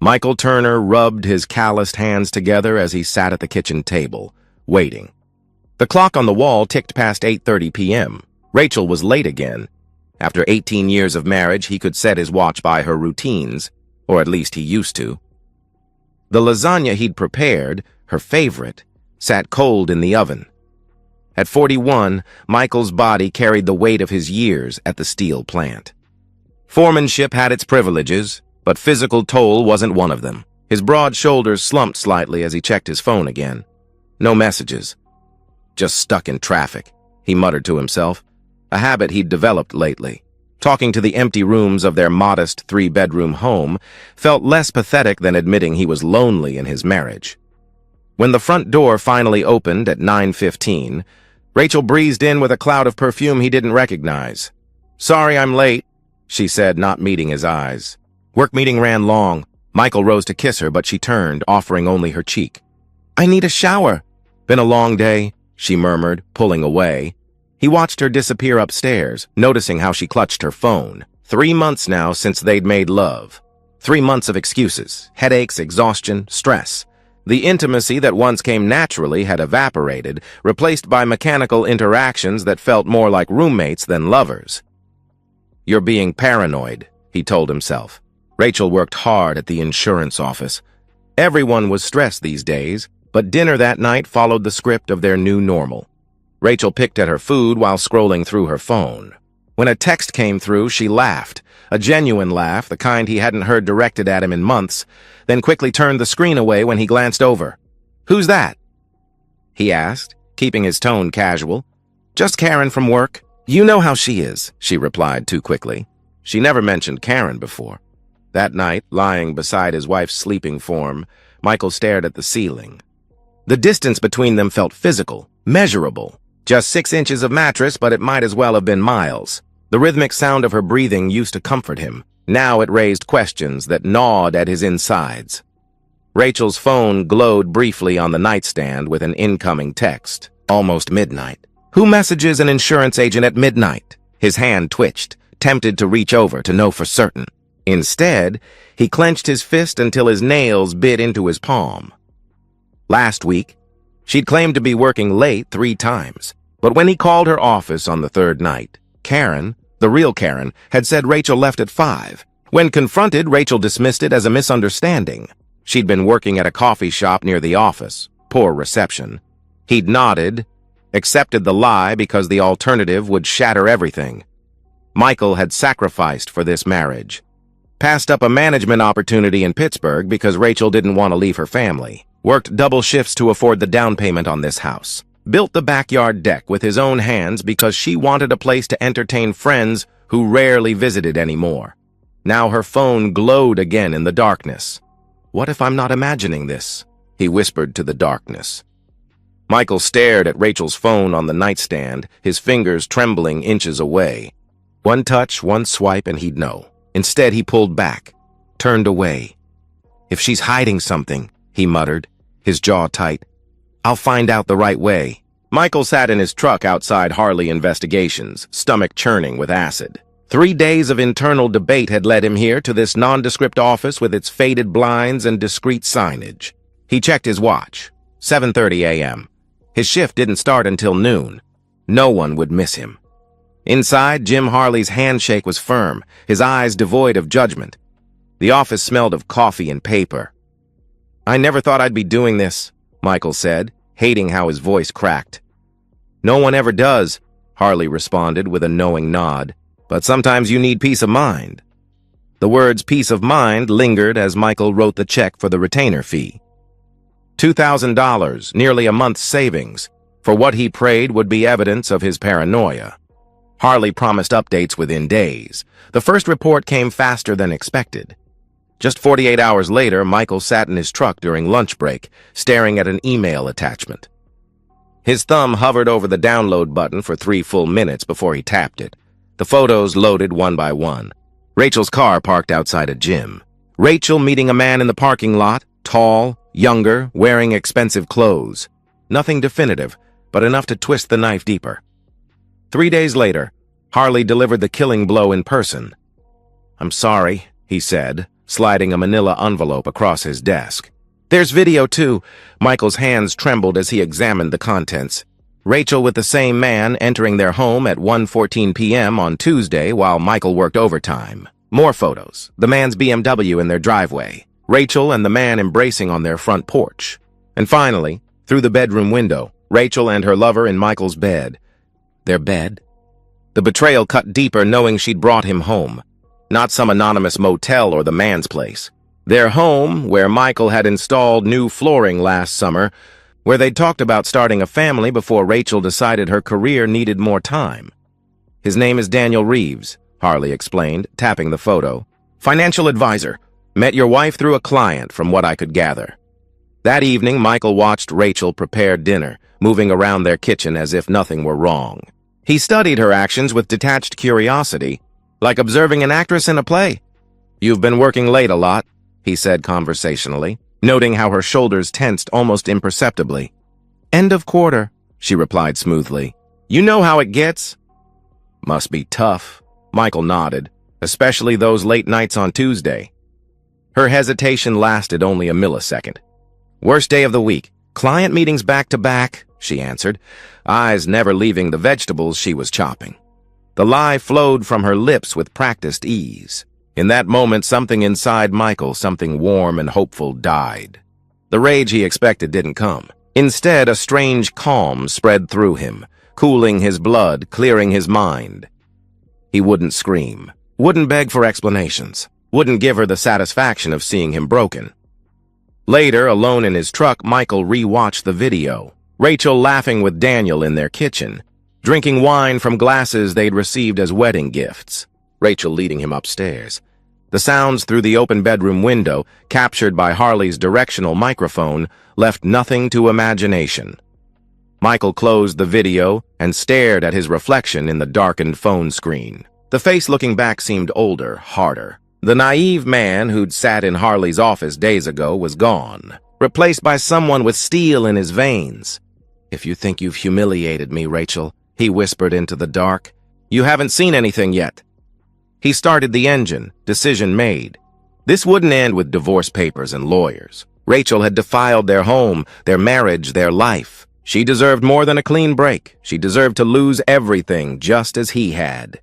Michael Turner rubbed his calloused hands together as he sat at the kitchen table, waiting. The clock on the wall ticked past 8:30 p.m. Rachel was late again. After 18 years of marriage, he could set his watch by her routines, or at least he used to. The lasagna he'd prepared, her favorite, sat cold in the oven. At 41, Michael's body carried the weight of his years at the steel plant. Foremanship had its privileges, but physical toll wasn't one of them. His broad shoulders slumped slightly as he checked his phone again. No messages. Just stuck in traffic, he muttered to himself, a habit he'd developed lately. Talking to the empty rooms of their modest three-bedroom home felt less pathetic than admitting he was lonely in his marriage. When the front door finally opened at 9:15, Rachel breezed in with a cloud of perfume he didn't recognize. "Sorry I'm late," she said, not meeting his eyes. Work meeting ran long. Michael rose to kiss her, but she turned, offering only her cheek. "I need a shower." "Been a long day," she murmured, pulling away. He watched her disappear upstairs, noticing how she clutched her phone. 3 months now since they'd made love. 3 months of excuses, headaches, exhaustion, stress. The intimacy that once came naturally had evaporated, replaced by mechanical interactions that felt more like roommates than lovers. "You're being paranoid," he told himself. Rachel worked hard at the insurance office. Everyone was stressed these days, but dinner that night followed the script of their new normal. Rachel picked at her food while scrolling through her phone. When a text came through, she laughed, a genuine laugh, the kind he hadn't heard directed at him in months, then quickly turned the screen away when he glanced over. "Who's that?" he asked, keeping his tone casual. "Just Karen from work." "You know how she is," she replied too quickly. She never mentioned Karen before. That night, lying beside his wife's sleeping form, Michael stared at the ceiling. The distance between them felt physical, measurable. Just 6 inches of mattress, but it might as well have been miles. The rhythmic sound of her breathing used to comfort him. Now it raised questions that gnawed at his insides. Rachel's phone glowed briefly on the nightstand with an incoming text. Almost midnight. Who messages an insurance agent at midnight? His hand twitched, tempted to reach over to know for certain. Instead, he clenched his fist until his nails bit into his palm. Last week, she'd claimed to be working late 3 times. But when he called her office on the 3rd night, Karen, the real Karen, had said Rachel left at 5. When confronted, Rachel dismissed it as a misunderstanding. She'd been working at a coffee shop near the office. Poor reception. He'd nodded, accepted the lie because the alternative would shatter everything. Michael had sacrificed for this marriage. Passed up a management opportunity in Pittsburgh because Rachel didn't want to leave her family. Worked double shifts to afford the down payment on this house. Built the backyard deck with his own hands because she wanted a place to entertain friends who rarely visited anymore. Now her phone glowed again in the darkness. "What if I'm not imagining this?" he whispered to the darkness. Michael stared at Rachel's phone on the nightstand, his fingers trembling inches away. One touch, one swipe, and he'd know. Instead, he pulled back, turned away. "If she's hiding something," he muttered, his jaw tight, "I'll find out the right way." Michael sat in his truck outside Harley Investigations, stomach churning with acid. 3 days of internal debate had led him here to this nondescript office with its faded blinds and discreet signage. He checked his watch. 7:30 a.m. His shift didn't start until noon. No one would miss him. Inside, Jim Harley's handshake was firm, his eyes devoid of judgment. The office smelled of coffee and paper. "I never thought I'd be doing this," Michael said, hating how his voice cracked. "No one ever does," Harley responded with a knowing nod. "But sometimes you need peace of mind." The words peace of mind lingered as Michael wrote the check for the retainer fee. $2,000, nearly a month's savings, for what he prayed would be evidence of his paranoia. Harley promised updates within days. The first report came faster than expected. Just 48 hours later, Michael sat in his truck during lunch break, staring at an email attachment. His thumb hovered over the download button for 3 full minutes before he tapped it. The photos loaded one by one. Rachel's car parked outside a gym. Rachel meeting a man in the parking lot, tall, younger, wearing expensive clothes. Nothing definitive, but enough to twist the knife deeper. 3 days later, Harley delivered the killing blow in person. "I'm sorry," he said, sliding a manila envelope across his desk. "There's video, too." Michael's hands trembled as he examined the contents. Rachel with the same man entering their home at 1:14 p.m. on Tuesday while Michael worked overtime. More photos. The man's BMW in their driveway. Rachel and the man embracing on their front porch. And finally, through the bedroom window, Rachel and her lover in Michael's bed. Their bed? The betrayal cut deeper knowing she'd brought him home. Not some anonymous motel or the man's place. Their home, where Michael had installed new flooring last summer, where they'd talked about starting a family before Rachel decided her career needed more time. "His name is Daniel Reeves," Harley explained, tapping the photo. "Financial advisor. Met your wife through a client, from what I could gather." That evening, Michael watched Rachel prepare dinner, moving around their kitchen as if nothing were wrong. He studied her actions with detached curiosity, like observing an actress in a play. "You've been working late a lot," he said conversationally, noting how her shoulders tensed almost imperceptibly. "End of quarter," she replied smoothly. "You know how it gets." "Must be tough," Michael nodded, "especially those late nights on Tuesday." Her hesitation lasted only a millisecond. "Worst day of the week. Client meetings back to back," she answered, eyes never leaving the vegetables she was chopping. The lie flowed from her lips with practiced ease. In that moment, something inside Michael, something warm and hopeful, died. The rage he expected didn't come. Instead, a strange calm spread through him, cooling his blood, clearing his mind. He wouldn't scream, wouldn't beg for explanations, wouldn't give her the satisfaction of seeing him broken. Later, alone in his truck, Michael re-watched the video. Rachel laughing with Daniel in their kitchen, drinking wine from glasses they'd received as wedding gifts. Rachel leading him upstairs. The sounds through the open bedroom window, captured by Harley's directional microphone, left nothing to imagination. Michael closed the video and stared at his reflection in the darkened phone screen. The face looking back seemed older, harder. The naive man who'd sat in Harley's office days ago was gone, replaced by someone with steel in his veins. "If you think you've humiliated me, Rachel," he whispered into the dark, "you haven't seen anything yet." He started the engine, decision made. This wouldn't end with divorce papers and lawyers. Rachel had defiled their home, their marriage, their life. She deserved more than a clean break. She deserved to lose everything, just as he had.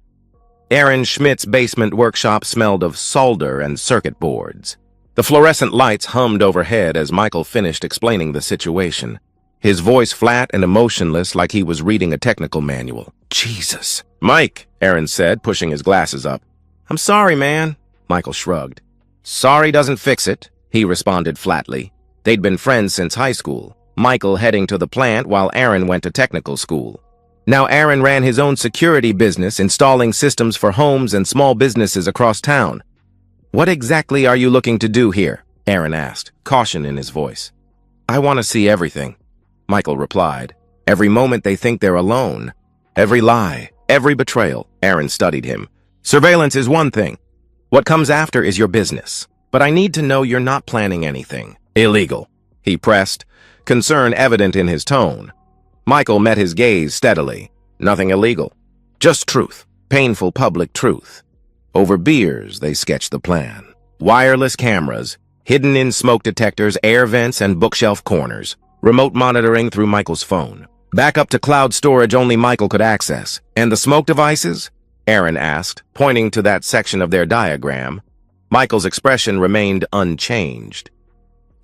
Aaron Schmidt's basement workshop smelled of solder and circuit boards. The fluorescent lights hummed overhead as Michael finished explaining the situation. His voice flat and emotionless, like he was reading a technical manual. "Jesus." "Mike," Aaron said, pushing his glasses up. "I'm sorry, man." Michael shrugged. "Sorry doesn't fix it," he responded flatly. They'd been friends since high school, Michael heading to the plant while Aaron went to technical school. Now Aaron ran his own security business, installing systems for homes and small businesses across town. "What exactly are you looking to do here?" Aaron asked, caution in his voice. "I want to see everything," Michael replied. "Every moment they think they're alone. Every lie, every betrayal." Aaron studied him. "Surveillance is one thing. What comes after is your business. But I need to know you're not planning anything illegal," he pressed, concern evident in his tone. Michael met his gaze steadily. "Nothing illegal. Just truth. Painful public truth." Over beers, they sketched the plan. Wireless cameras, hidden in smoke detectors, air vents, and bookshelf corners. Remote monitoring through Michael's phone. Backup to cloud storage only Michael could access. "And the smoke devices?" Aaron asked, pointing to that section of their diagram. Michael's expression remained unchanged.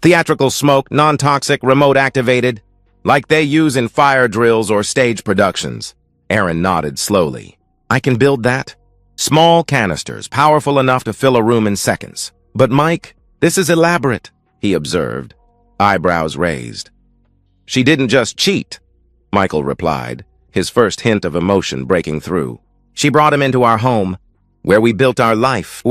"Theatrical smoke, non-toxic, remote-activated, like they use in fire drills or stage productions." Aaron nodded slowly. "I can build that. Small canisters, powerful enough to fill a room in seconds." "But Mike, this is elaborate," he observed, eyebrows raised. "She didn't just cheat," Michael replied, his first hint of emotion breaking through. "She brought him into our home, where we built our life,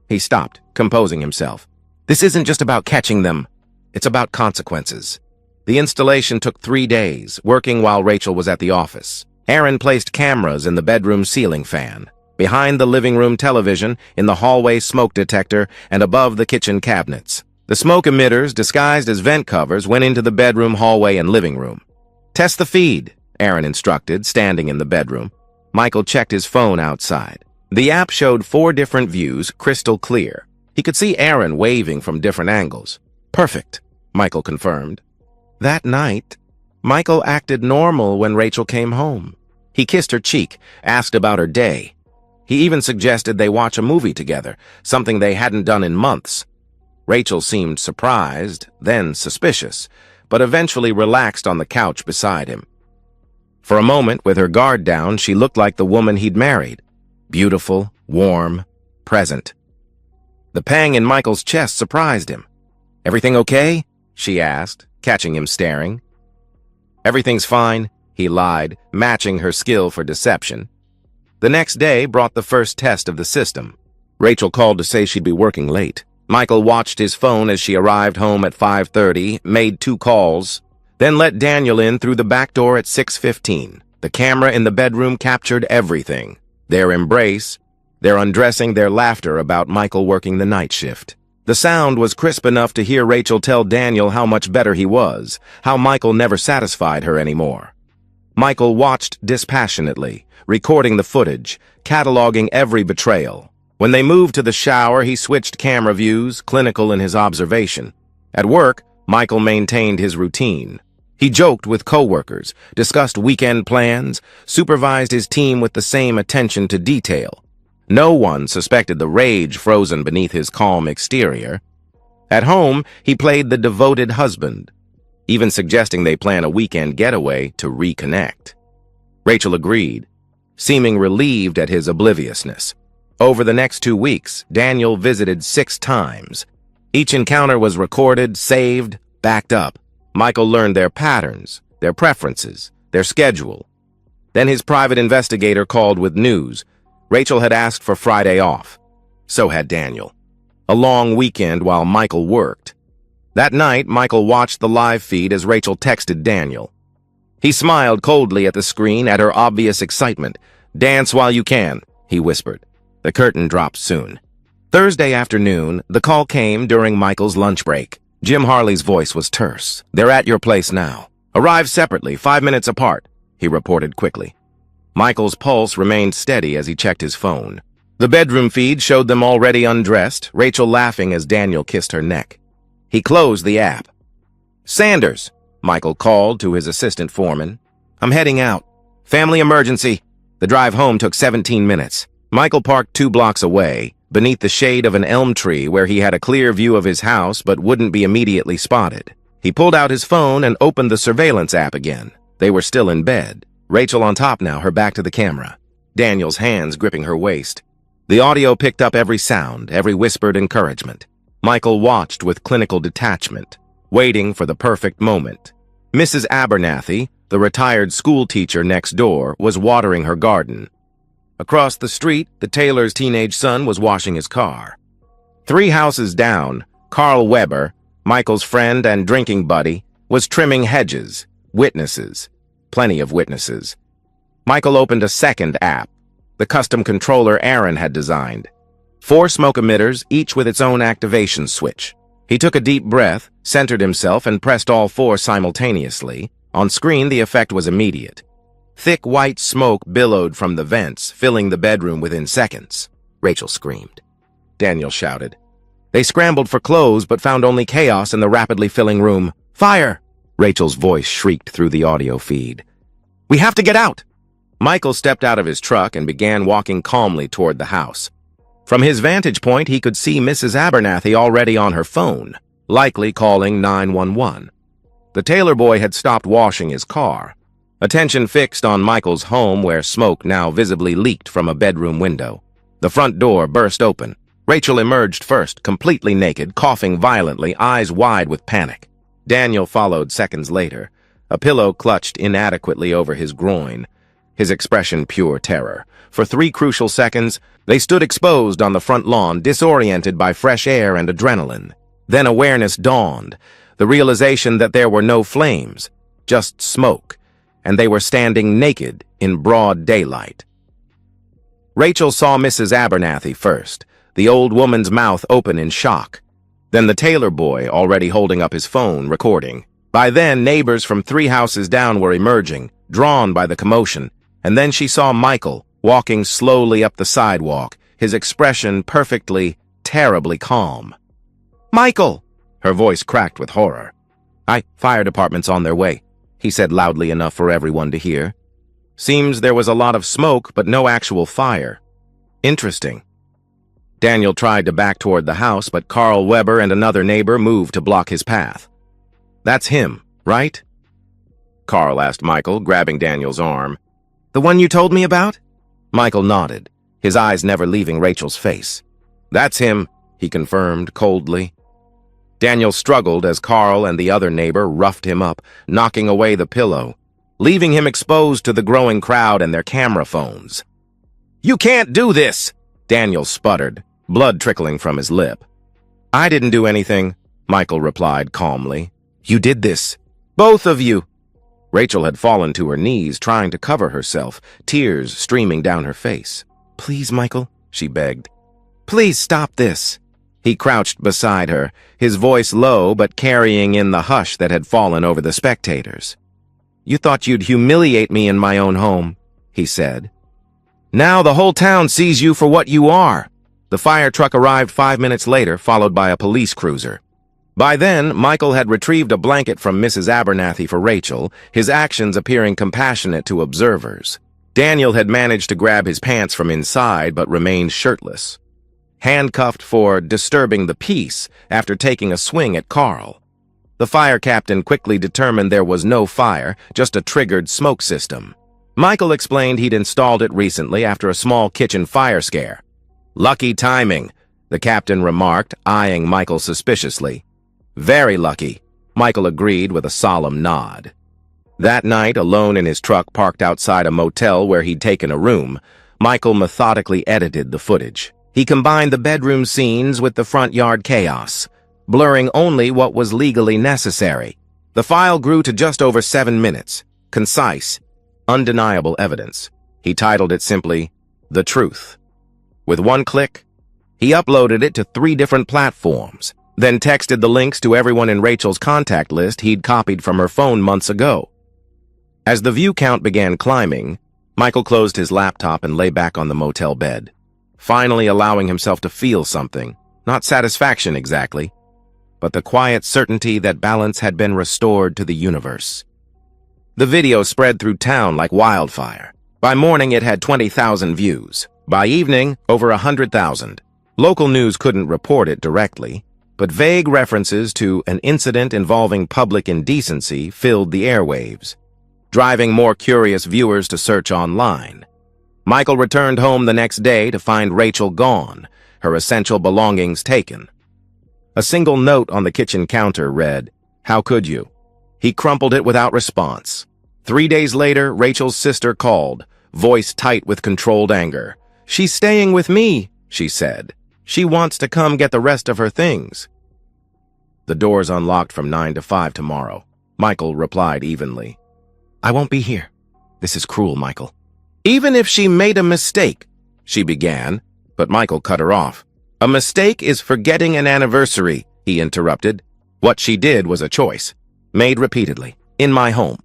He stopped, composing himself. "This isn't just about catching them. It's about consequences." The installation took 3 days, working while Rachel was at the office. Aaron placed cameras in the bedroom ceiling fan, behind the living room television, in the hallway smoke detector, and above the kitchen cabinets. The smoke emitters, disguised as vent covers, went into the bedroom, hallway, and living room. "Test the feed," Aaron instructed, standing in the bedroom. Michael checked his phone outside. The app showed 4 different views, crystal clear. He could see Aaron waving from different angles. "Perfect," Michael confirmed. That night, Michael acted normal when Rachel came home. He kissed her cheek, asked about her day. He even suggested they watch a movie together, something they hadn't done in months. Rachel seemed surprised, then suspicious, but eventually relaxed on the couch beside him. For a moment, with her guard down, she looked like the woman he'd married. Beautiful, warm, present. The pang in Michael's chest surprised him. "Everything okay?" she asked, catching him staring. "Everything's fine," he lied, matching her skill for deception. The next day brought the first test of the system. Rachel called to say she'd be working late. Michael watched his phone as she arrived home at 5:30, made 2 calls, then let Daniel in through the back door at 6:15. The camera in the bedroom captured everything. Their embrace, their undressing, their laughter about Michael working the night shift. The sound was crisp enough to hear Rachel tell Daniel how much better he was, how Michael never satisfied her anymore. Michael watched dispassionately, recording the footage, cataloging every betrayal. When they moved to the shower, he switched camera views, clinical in his observation. At work, Michael maintained his routine. He joked with coworkers, discussed weekend plans, supervised his team with the same attention to detail. No one suspected the rage frozen beneath his calm exterior. At home, he played the devoted husband, even suggesting they plan a weekend getaway to reconnect. Rachel agreed, seeming relieved at his obliviousness. Over the next 2 weeks, Daniel visited 6 times. Each encounter was recorded, saved, backed up. Michael learned their patterns, their preferences, their schedule. Then his private investigator called with news. Rachel had asked for Friday off. So had Daniel. A long weekend while Michael worked. That night, Michael watched the live feed as Rachel texted Daniel. He smiled coldly at the screen at her obvious excitement. "Dance while you can," he whispered. The curtain dropped soon. Thursday afternoon, the call came during Michael's lunch break. Jim Harley's voice was terse. "They're at your place now. Arrive separately, 5 minutes apart," he reported quickly. Michael's pulse remained steady as he checked his phone. The bedroom feed showed them already undressed, Rachel laughing as Daniel kissed her neck. He closed the app. "Sanders," Michael called to his assistant foreman. "I'm heading out. Family emergency." The drive home took 17 minutes. Michael parked 2 blocks away, beneath the shade of an elm tree where he had a clear view of his house but wouldn't be immediately spotted. He pulled out his phone and opened the surveillance app again. They were still in bed. Rachel on top now, her back to the camera. Daniel's hands gripping her waist. The audio picked up every sound, every whispered encouragement. Michael watched with clinical detachment, waiting for the perfect moment. Mrs. Abernathy, the retired school teacher next door, was watering her garden. Across the street, the tailor's teenage son was washing his car. 3 houses down, Carl Weber, Michael's friend and drinking buddy, was trimming hedges. Witnesses. Plenty of witnesses. Michael opened a second app, the custom controller Aaron had designed. 4 smoke emitters, each with its own activation switch. He took a deep breath, centered himself, and pressed all 4 simultaneously. On screen, the effect was immediate. Thick white smoke billowed from the vents, filling the bedroom within seconds. Rachel screamed. Daniel shouted. They scrambled for clothes, but found only chaos in the rapidly filling room. "Fire!" Rachel's voice shrieked through the audio feed. "We have to get out!" Michael stepped out of his truck and began walking calmly toward the house. From his vantage point, he could see Mrs. Abernathy already on her phone, likely calling 911. The tailor boy had stopped washing his car, attention fixed on Michael's home where smoke now visibly leaked from a bedroom window. The front door burst open. Rachel emerged first, completely naked, coughing violently, eyes wide with panic. Daniel followed seconds later, a pillow clutched inadequately over his groin, his expression pure terror. For 3 crucial seconds, they stood exposed on the front lawn, disoriented by fresh air and adrenaline. Then awareness dawned, the realization that there were no flames, just smoke, and they were standing naked in broad daylight. Rachel saw Mrs. Abernathy first, the old woman's mouth open in shock. Then the tailor boy, already holding up his phone, recording. By then, neighbors from 3 houses down were emerging, drawn by the commotion, and then she saw Michael, walking slowly up the sidewalk, his expression perfectly terribly calm. "Michael!" Her voice cracked with horror. Fire department's on their way," he said loudly enough for everyone to hear. "Seems there was a lot of smoke, but no actual fire. Interesting." Daniel tried to back toward the house, but Carl Weber and another neighbor moved to block his path. "That's him, right?" Carl asked Michael, grabbing Daniel's arm. "The one you told me about?" Michael nodded, his eyes never leaving Rachel's face. "That's him," he confirmed coldly. Daniel struggled as Carl and the other neighbor roughed him up, knocking away the pillow, leaving him exposed to the growing crowd and their camera phones. "You can't do this!" Daniel sputtered, blood trickling from his lip. "I didn't do anything," Michael replied calmly. "You did this. Both of you." Rachel had fallen to her knees, trying to cover herself, tears streaming down her face. "Please, Michael," she begged. "Please stop this." He crouched beside her, his voice low but carrying in the hush that had fallen over the spectators. "You thought you'd humiliate me in my own home," he said. "Now the whole town sees you for what you are." The fire truck arrived 5 minutes later, followed by a police cruiser. By then, Michael had retrieved a blanket from Mrs. Abernathy for Rachel, his actions appearing compassionate to observers. Daniel had managed to grab his pants from inside but remained shirtless, handcuffed for disturbing the peace after taking a swing at Carl. The fire captain quickly determined there was no fire, just a triggered smoke system. Michael explained he'd installed it recently after a small kitchen fire scare. "Lucky timing," the captain remarked, eyeing Michael suspiciously. "Very lucky," Michael agreed with a solemn nod. That night, alone in his truck parked outside a motel where he'd taken a room, Michael methodically edited the footage. He combined the bedroom scenes with the front yard chaos, blurring only what was legally necessary. The file grew to just over 7 minutes, concise, undeniable evidence. He titled it simply, "The Truth." With one click, he uploaded it to 3 different platforms, then texted the links to everyone in Rachel's contact list he'd copied from her phone months ago. As the view count began climbing, Michael closed his laptop and lay back on the motel bed, finally allowing himself to feel something, not satisfaction exactly, but the quiet certainty that balance had been restored to the universe. The video spread through town like wildfire. By morning, it had 20,000 views. By evening, over 100,000. Local news couldn't report it directly, but vague references to an incident involving public indecency filled the airwaves, driving more curious viewers to search online. Michael returned home the next day to find Rachel gone, her essential belongings taken. A single note on the kitchen counter read, "How could you?" He crumpled it without response. 3 days later, Rachel's sister called, voice tight with controlled anger. "She's staying with me," she said. "She wants to come get the rest of her things." "The door's unlocked from 9 to 5 tomorrow," Michael replied evenly. "I won't be here. This is cruel, Michael." "Even if she made a mistake," she began, but Michael cut her off. "A mistake is forgetting an anniversary," he interrupted. "What she did was a choice, made repeatedly, in my home."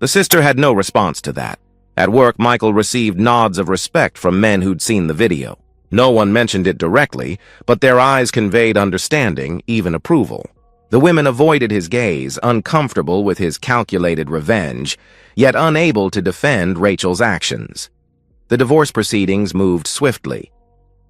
The sister had no response to that. At work, Michael received nods of respect from men who'd seen the video. No one mentioned it directly, but their eyes conveyed understanding, even approval. The women avoided his gaze, uncomfortable with his calculated revenge, yet unable to defend Rachel's actions. The divorce proceedings moved swiftly.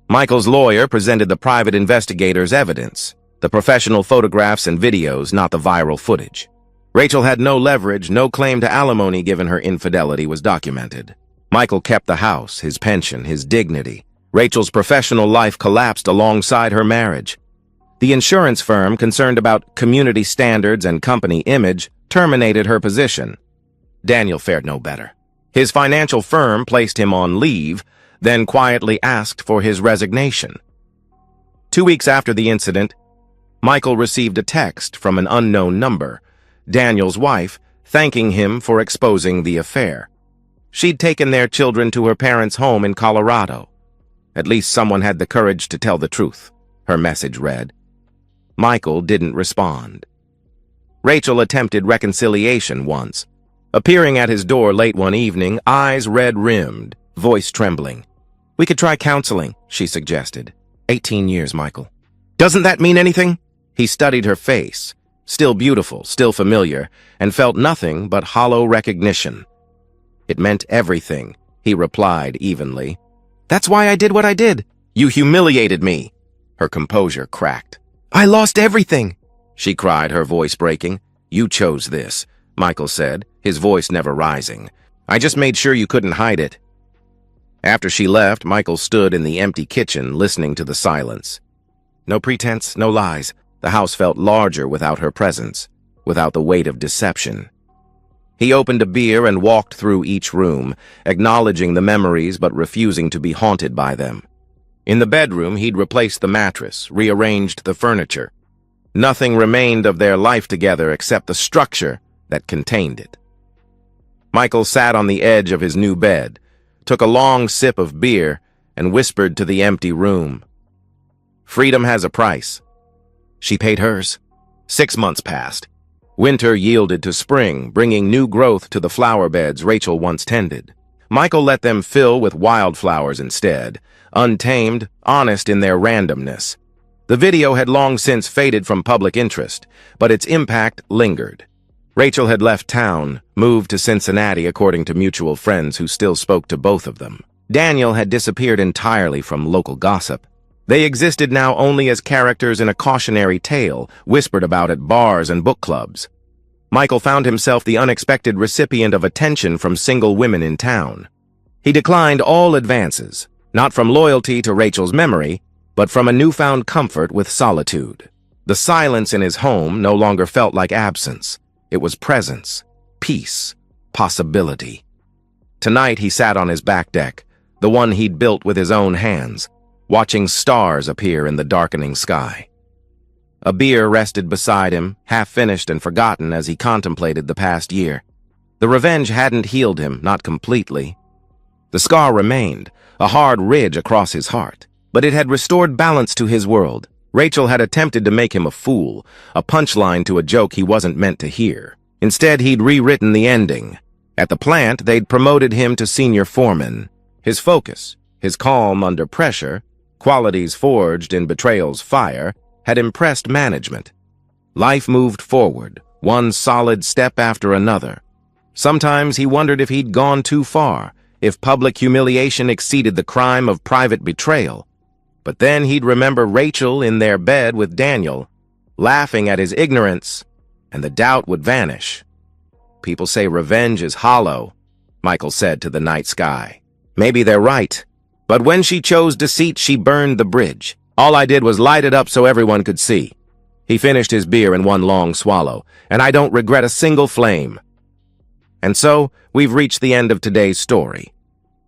Michael's lawyer presented the private investigator's evidence, the professional photographs and videos, not the viral footage. Rachel had no leverage, no claim to alimony given her infidelity was documented. Michael kept the house, his pension, his dignity. Rachel's professional life collapsed alongside her marriage. The insurance firm, concerned about community standards and company image, terminated her position. Daniel fared no better. His financial firm placed him on leave, then quietly asked for his resignation. 2 weeks after the incident, Michael received a text from an unknown number, Daniel's wife, thanking him for exposing the affair. She'd taken their children to her parents' home in Colorado. "At least someone had the courage to tell the truth," her message read. Michael didn't respond. Rachel attempted reconciliation once, appearing at his door late one evening, eyes red-rimmed, voice trembling. "We could try counseling," she suggested. 18 years, Michael. Doesn't that mean anything? He studied her face, still beautiful, still familiar, and felt nothing but hollow recognition. It meant everything, he replied evenly. That's why I did what I did. You humiliated me. Her composure cracked. I lost everything, she cried, her voice breaking. You chose this, Michael said, his voice never rising. I just made sure you couldn't hide it. After she left, Michael stood in the empty kitchen, listening to the silence. No pretense, no lies. The house felt larger without her presence, without the weight of deception. He opened a beer and walked through each room, acknowledging the memories but refusing to be haunted by them. In the bedroom, he'd replaced the mattress, rearranged the furniture. Nothing remained of their life together except the structure that contained it. Michael sat on the edge of his new bed, took a long sip of beer, and whispered to the empty room. Freedom has a price. She paid hers. 6 months passed. Winter yielded to spring, bringing new growth to the flower beds Rachel once tended. Michael let them fill with wildflowers instead, untamed, honest in their randomness. The video had long since faded from public interest, but its impact lingered. Rachel had left town, moved to Cincinnati according to mutual friends who still spoke to both of them. Daniel had disappeared entirely from local gossip. They existed now only as characters in a cautionary tale, whispered about at bars and book clubs. Michael found himself the unexpected recipient of attention from single women in town. He declined all advances, not from loyalty to Rachel's memory, but from a newfound comfort with solitude. The silence in his home no longer felt like absence. It was presence, peace, possibility. Tonight he sat on his back deck, the one he'd built with his own hands, watching stars appear in the darkening sky. A beer rested beside him, half-finished and forgotten as he contemplated the past year. The revenge hadn't healed him, not completely. The scar remained, a hard ridge across his heart, but it had restored balance to his world. Rachel had attempted to make him a fool, a punchline to a joke he wasn't meant to hear. Instead, he'd rewritten the ending. At the plant, they'd promoted him to senior foreman. His focus, his calm under pressure, qualities forged in betrayal's fire, had impressed management. Life moved forward, one solid step after another. Sometimes he wondered if he'd gone too far, if public humiliation exceeded the crime of private betrayal. But then he'd remember Rachel in their bed with Daniel, laughing at his ignorance, and the doubt would vanish. People say revenge is hollow, Michael said to the night sky. Maybe they're right. But when she chose deceit, she burned the bridge. All I did was light it up so everyone could see. He finished his beer in one long swallow, and I don't regret a single flame. And so, we've reached the end of today's story.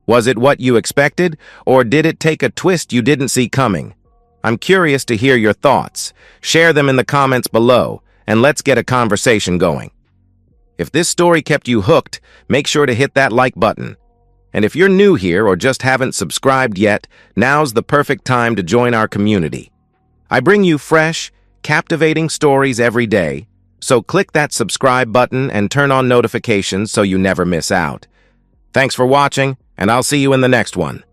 Was it what you expected, or did it take a twist you didn't see coming? I'm curious to hear your thoughts. Share them in the comments below, and let's get a conversation going. If this story kept you hooked, make sure to hit that like button. And if you're new here or just haven't subscribed yet, now's the perfect time to join our community. I bring you fresh, captivating stories every day, so click that subscribe button and turn on notifications so you never miss out. Thanks for watching, and I'll see you in the next one.